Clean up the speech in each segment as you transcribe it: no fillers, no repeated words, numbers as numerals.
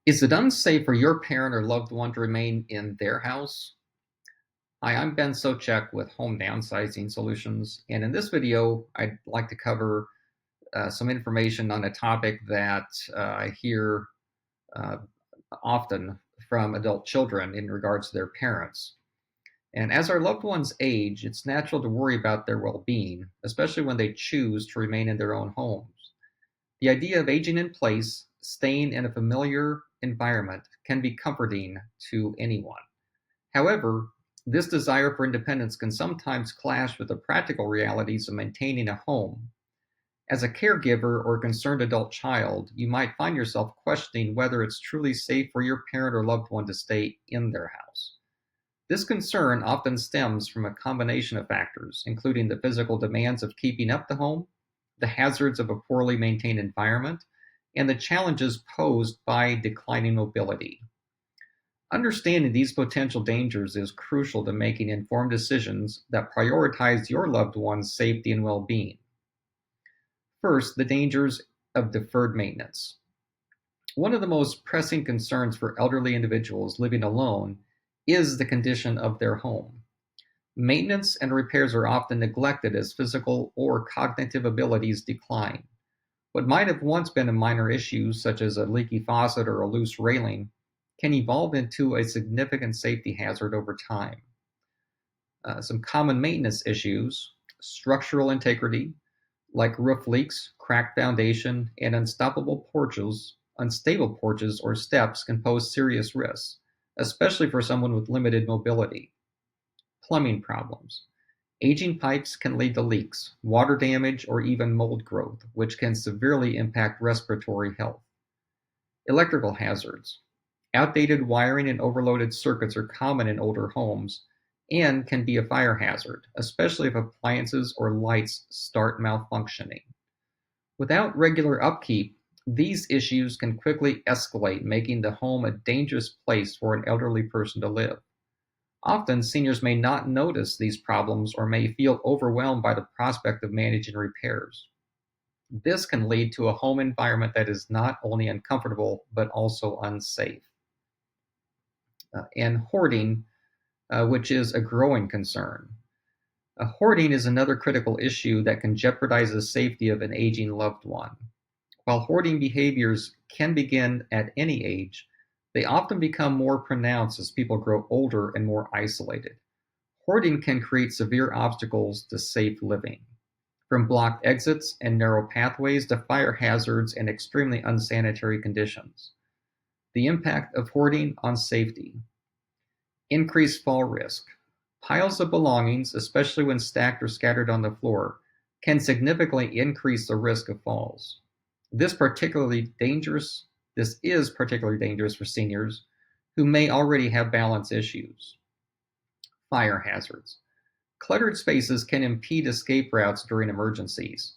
Is it unsafe for your parent or loved one to remain in their house? Hi, I'm Ben Sochek with Home Downsizing Solutions, and in this video, I'd like to cover some information on a topic that I hear uh, often from adult children in regards to their parents. And as our loved ones age, it's natural to worry about their well being, especially when they choose to remain in their own homes. The idea of aging in place, staying in a familiar environment, can be comforting to anyone. However, this desire for independence can sometimes clash with the practical realities of maintaining a home. As a caregiver or concerned adult child, you might find yourself questioning whether it's truly safe for your parent or loved one to stay in their house. This concern often stems from a combination of factors, including the physical demands of keeping up the home, the hazards of a poorly maintained environment, and the challenges posed by declining mobility. Understanding these potential dangers is crucial to making informed decisions that prioritize your loved one's safety and well being. First, the dangers of deferred maintenance. One of the most pressing concerns for elderly individuals living alone is the condition of their home. Maintenance and repairs are often neglected as physical or cognitive abilities decline. What might have once been a minor issue, such as a leaky faucet or a loose railing, can evolve into a significant safety hazard over time. Some common maintenance issues: structural integrity, like roof leaks, cracked foundation, and unstable porches or steps can pose serious risks, especially for someone with limited mobility. Plumbing problems. Aging pipes can lead to leaks, water damage, or even mold growth, which can severely impact respiratory health. Electrical hazards. Outdated wiring and overloaded circuits are common in older homes and can be a fire hazard, especially if appliances or lights start malfunctioning. Without regular upkeep, these issues can quickly escalate, making the home a dangerous place for an elderly person to live. Often, seniors may not notice these problems or may feel overwhelmed by the prospect of managing repairs. This can lead to a home environment that is not only uncomfortable but also unsafe. And hoarding, which is a growing concern. Hoarding is another critical issue that can jeopardize the safety of an aging loved one. While hoarding behaviors can begin at any age, they often become more pronounced as people grow older and more isolated. Hoarding can create severe obstacles to safe living, from blocked exits and narrow pathways to fire hazards and extremely unsanitary conditions. The impact of hoarding on safety: increased fall risk. Piles of belongings, especially when stacked or scattered on the floor, can significantly increase the risk of falls. This particularly dangerous this is particularly dangerous for seniors who may already have balance issues. Fire hazards. Cluttered spaces can impede escape routes during emergencies,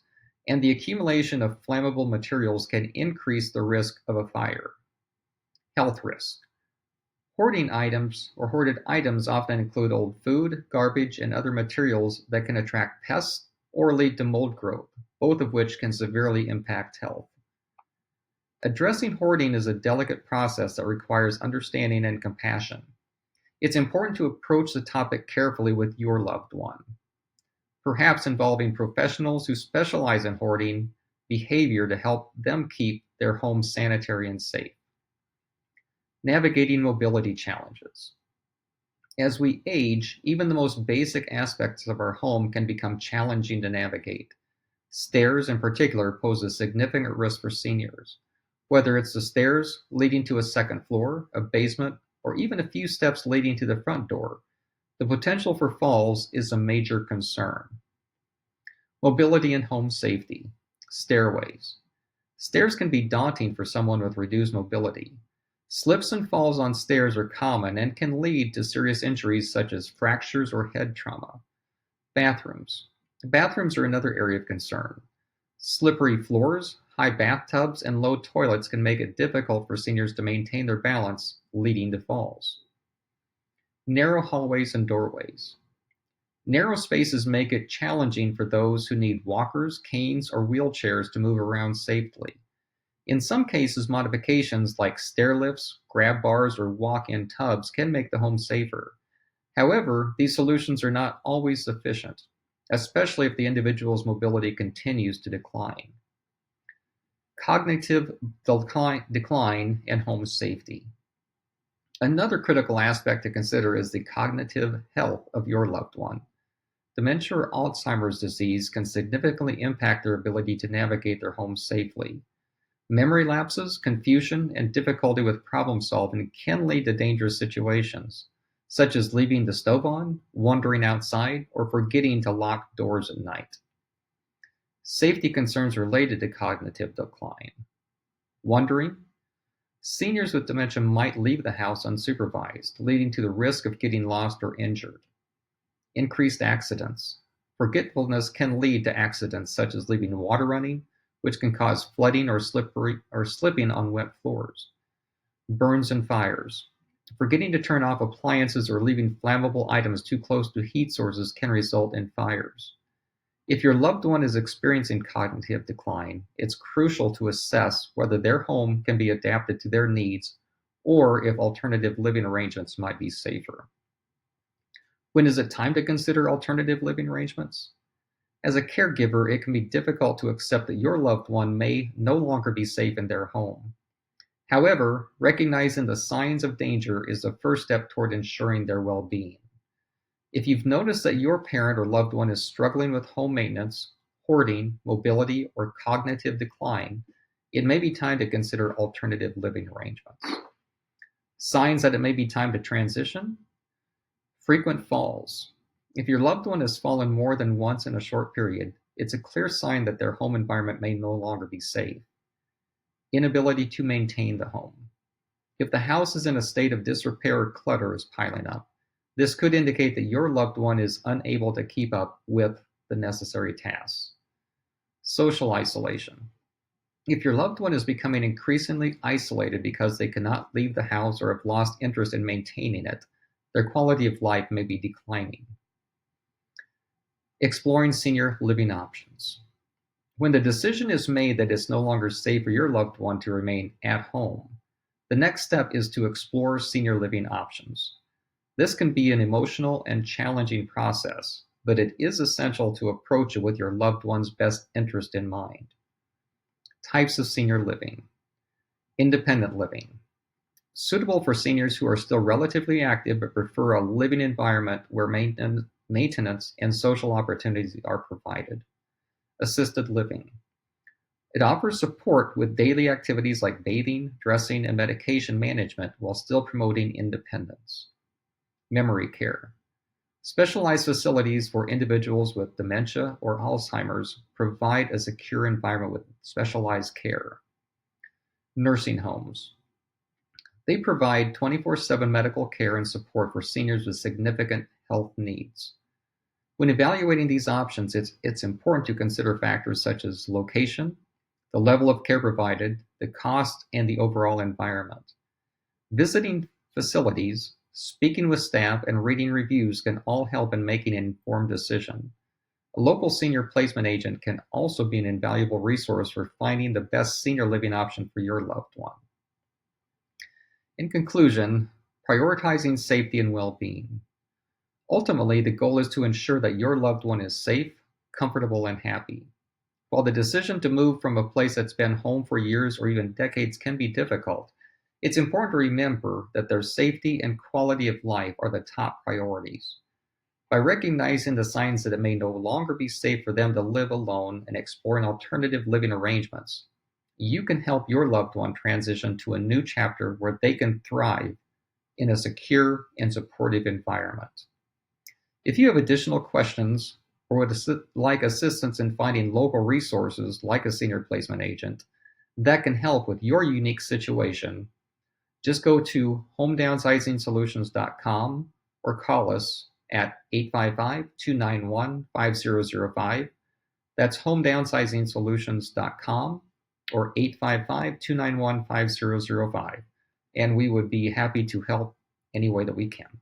and the accumulation of flammable materials can increase the risk of a fire. Health risk. Hoarded items often include old food, garbage, and other materials that can attract pests or lead to mold growth, both of which can severely impact health. Addressing hoarding is a delicate process that requires understanding and compassion. It's important to approach the topic carefully with your loved one, perhaps involving professionals who specialize in hoarding behavior to help them keep their home sanitary and safe. Navigating mobility challenges. As we age, even the most basic aspects of our home can become challenging to navigate. Stairs, in particular, pose a significant risk for seniors. Whether it's the stairs leading to a second floor, a basement, or even a few steps leading to the front door, the potential for falls is a major concern. Mobility and home safety. Stairways. Stairs can be daunting for someone with reduced mobility. Slips and falls on stairs are common and can lead to serious injuries such as fractures or head trauma. Bathrooms. Bathrooms are another area of concern. Slippery floors, high bathtubs, and low toilets can make it difficult for seniors to maintain their balance, leading to falls. Narrow hallways and doorways. Narrow spaces make it challenging for those who need walkers, canes, or wheelchairs to move around safely. In some cases, modifications like stair lifts, grab bars, or walk-in tubs can make the home safer. However, these solutions are not always sufficient, especially if the individual's mobility continues to decline. Cognitive decline and home safety. Another critical aspect to consider is the cognitive health of your loved one. Dementia or Alzheimer's disease can significantly impact their ability to navigate their home safely. Memory lapses, confusion, and difficulty with problem solving can lead to dangerous situations, such as leaving the stove on, wandering outside, or forgetting to lock doors at night. Safety concerns related to cognitive decline. Wandering. Seniors with dementia might leave the house unsupervised, leading to the risk of getting lost or injured. Increased accidents. Forgetfulness can lead to accidents such as leaving water running, which can cause flooding or slipping on wet floors. Burns and fires. Forgetting to turn off appliances or leaving flammable items too close to heat sources can result in fires. If your loved one is experiencing cognitive decline, it's crucial to assess whether their home can be adapted to their needs or if alternative living arrangements might be safer. When is it time to consider alternative living arrangements? As a caregiver, it can be difficult to accept that your loved one may no longer be safe in their home. However, recognizing the signs of danger is the first step toward ensuring their well-being. If you've noticed that your parent or loved one is struggling with home maintenance, hoarding, mobility, or cognitive decline, it may be time to consider alternative living arrangements. Signs that it may be time to transition. Frequent falls. If your loved one has fallen more than once in a short period, it's a clear sign that their home environment may no longer be safe. Inability to maintain the home. If the house is in a state of disrepair or clutter is piling up, this could indicate that your loved one is unable to keep up with the necessary tasks. Social isolation. If your loved one is becoming increasingly isolated because they cannot leave the house or have lost interest in maintaining it, their quality of life may be declining. Exploring senior living options. When the decision is made that it's no longer safe for your loved one to remain at home, the next step is to explore senior living options. This can be an emotional and challenging process, but it is essential to approach it with your loved one's best interest in mind. Types of senior living. Independent living. Suitable for seniors who are still relatively active but prefer a living environment where maintenance and social opportunities are provided. Assisted living. It offers support with daily activities like bathing, dressing, and medication management while still promoting independence. Memory care. Specialized facilities for individuals with dementia or Alzheimer's provide a secure environment with specialized care. Nursing homes. They provide 24/7 medical care and support for seniors with significant health needs. When evaluating these options, it's important to consider factors such as location, the level of care provided, the cost, and the overall environment. Visiting facilities, speaking with staff, and reading reviews can all help in making an informed decision. A local senior placement agent can also be an invaluable resource for finding the best senior living option for your loved one. In conclusion, prioritizing safety and well-being. Ultimately, the goal is to ensure that your loved one is safe, comfortable, and happy. While the decision to move from a place that's been home for years or even decades can be difficult, it's important to remember that their safety and quality of life are the top priorities. By recognizing the signs that it may no longer be safe for them to live alone and exploring alternative living arrangements, you can help your loved one transition to a new chapter where they can thrive in a secure and supportive environment. If you have additional questions or would like assistance in finding local resources like a senior placement agent that can help with your unique situation, just go to homedownsizing-solutions.com or call us at 855-291-5005. That's homedownsizing-solutions.com or 855-291-5005. And we would be happy to help any way that we can.